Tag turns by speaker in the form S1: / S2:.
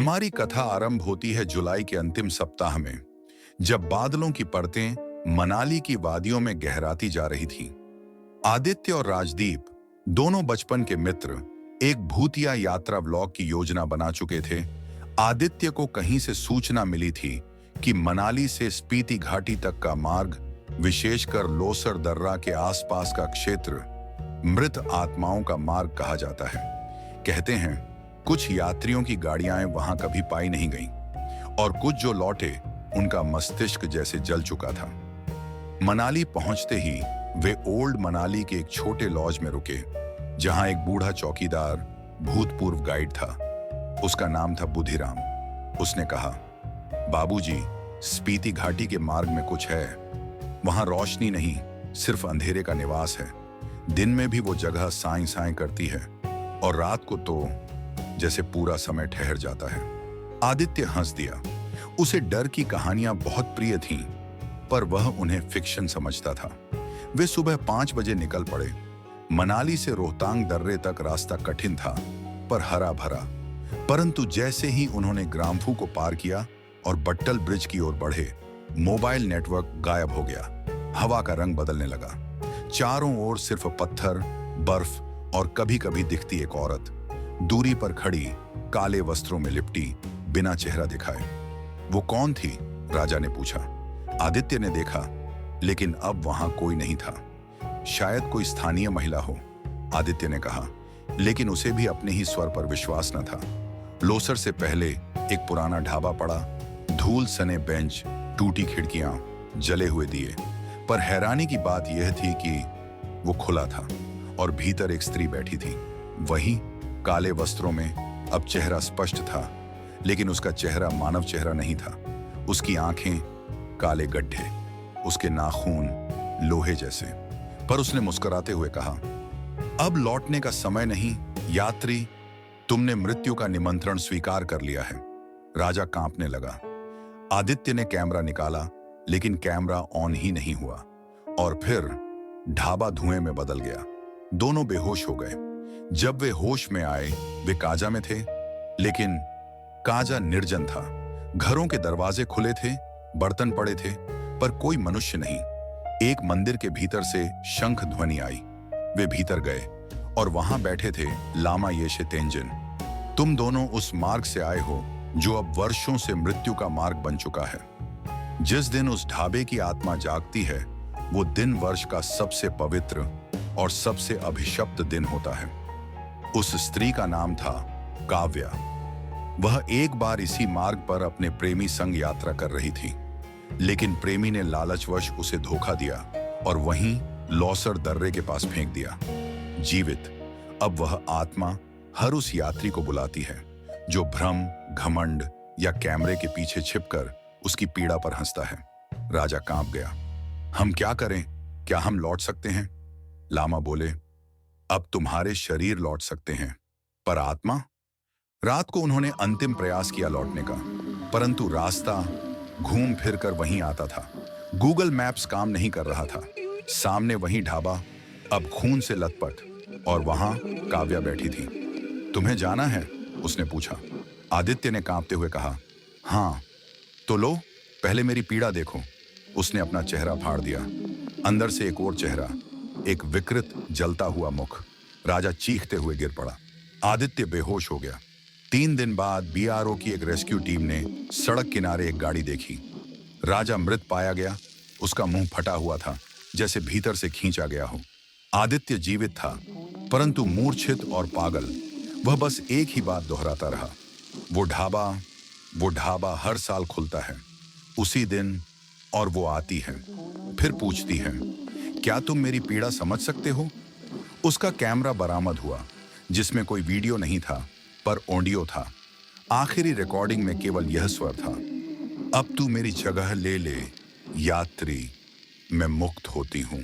S1: हमारी कथा आरंभ होती है जुलाई के अंतिम सप्ताह में, जब बादलों की परतें मनाली की वादियों में गहराती जा रही थीं। आदित्य और राजदीप, दोनों बचपन के मित्र, एक भूतिया यात्रा व्लॉग की योजना बना चुके थे। आदित्य को कहीं से सूचना मिली थी कि मनाली से स्पीति घाटी तक का मार्ग, विशेषकर लोसर दर्रा के आसपास का क्षेत्र, मृत आत्माओं का मार्ग कहा जाता है। कहते हैं कुछ यात्रियों की गाड़ियां वहां कभी पाई नहीं गईं और कुछ जो लौटे उनका मस्तिष्क जैसे जल चुका था। मनाली पहुंचते ही वे ओल्ड मनाली के एक छोटे लॉज में रुके, जहां एक बूढ़ा चौकीदार, भूतपूर्व गाइड था। उसका नाम था बुधिराम। उसने कहा, बाबूजी, स्पीति घाटी के मार्ग में कुछ है। वहां रोशनी नहीं, सिर्फ अंधेरे का निवास है। दिन में भी वो जगह साई साई करती है और रात को तो जैसे पूरा समय ठहर जाता है। आदित्य हंस दिया। उसे डर की कहानियां बहुत प्रिय थीं, पर वह उन्हें फिक्शन समझता था। वे सुबह 5 बजे निकल पड़े। मनाली से रोहतांग दर्रे तक रास्ता कठिन था, पर हरा भरा। परंतु जैसे ही उन्होंने ग्राम्फू को पार किया और बट्टल ब्रिज की ओर बढ़े, मोबाइल नेटवर्क गायब हो गया। हवा का रंग बदलने लगा। चारों ओर सिर्फ पत्थर, बर्फ और कभी-कभी दिखती एक औरत, दूरी पर खड़ी, काले वस्त्रों में लिपटी, बिना चेहरा दिखाए। वो कौन थी? राजा ने पूछा। आदित्य ने देखा, लेकिन अब वहां कोई नहीं था। शायद कोई स्थानीय महिला हो, आदित्य ने कहा, लेकिन उसे भी अपने ही स्वर पर विश्वास न था। लोसर से पहले एक पुराना ढाबा पड़ा, धूल सने बेंच, टूटी खिड़कियां, जले हुए दिए। पर हैरानी की बात यह थी कि वो खुला था और भीतर एक स्त्री बैठी थी। वहीं काले वस्त्रों में अब चेहरा स्पष्ट था, लेकिन उसका चेहरा मानव चेहरा नहीं था। उसकी आंखें काले गड्ढे, उसके नाखून लोहे जैसे। पर उसने मुस्कुराते हुए कहा, अब लौटने का समय नहीं, यात्री, तुमने मृत्यु का निमंत्रण स्वीकार कर लिया है। राजा कांपने लगा। आदित्य ने कैमरा निकाला, लेकिन कैमरा ऑन ही नहीं हुआ। और फिर ढाबा धुएं में बदल गया। दोनों बेहोश हो गए। जब वे होश में आए, वे काजा में थे, लेकिन काजा निर्जन था। घरों के दरवाजे खुले थे, बर्तन पड़े थे, पर कोई मनुष्य नहीं। एक मंदिर के भीतर से शंख ध्वनि आई। वे भीतर गए और वहां बैठे थे लामा येशे तेंजिन। तुम दोनों उस मार्ग से आए हो जो अब वर्षों से मृत्यु का मार्ग बन चुका है। जिस दिन उस ढाबे की आत्मा जागती है, वो दिन वर्ष का सबसे पवित्र और सबसे अभिशप्त दिन होता है। उस स्त्री का नाम था काव्या। वह एक बार इसी मार्ग पर अपने प्रेमी संग यात्रा कर रही थी, लेकिन प्रेमी ने लालचवश उसे धोखा दिया और वहीं लोसर दर्रे के पास फेंक दिया। जीवित, अब वह आत्मा हर उस यात्री को बुलाती है जो भ्रम, घमंड या कैमरे के पीछे छिपकर उसकी पीड़ा पर हंसता है। राजा कांप गया। हम क्या करें? क्या हम लौट सकते हैं? लामा बोले, अब तुम्हारे शरीर लौट सकते हैं, पर आत्मा? रात को उन्होंने अंतिम प्रयास किया लौटने का, परंतु रास्ता घूम फिर कर वहीं आता था। गूगल मैप्स काम नहीं कर रहा था। सामने वही ढाबा, अब खून से लथपथ, और वहां काव्या बैठी थी। तुम्हें जाना है? उसने पूछा। आदित्य ने कांपते हुए कहा, हाँ। तो लो, पहले मेरी पीड़ा देखो। उसने अपना चेहरा फाड़ दिया। अंदर से एक और चेहरा, एक विकृत जलता हुआ मुख। राजा चीखते हुए गिर पड़ा। आदित्य बेहोश हो गया। 3 दिन बाद बीआरओ की एक रेस्क्यू टीम ने सड़क किनारे एक गाड़ी देखी। राजा मृत पाया गया। उसका मुंह फटा हुआ था, जैसे भीतर से खींचा गया हो। आदित्य जीवित था, परंतु मूर्छित और पागल। वह बस एक ही बात दोहराता रहा, वो ढाबा हर साल खुलता है, उसी दिन, और वो आती है, फिर पूछती है, क्या तुम मेरी पीड़ा समझ सकते हो? उसका कैमरा बरामद हुआ, जिसमें कोई वीडियो नहीं था, पर ऑडियो था। आखिरी रिकॉर्डिंग में केवल यह स्वर था, अब तू मेरी जगह ले ले यात्री, मैं मुक्त होती हूं।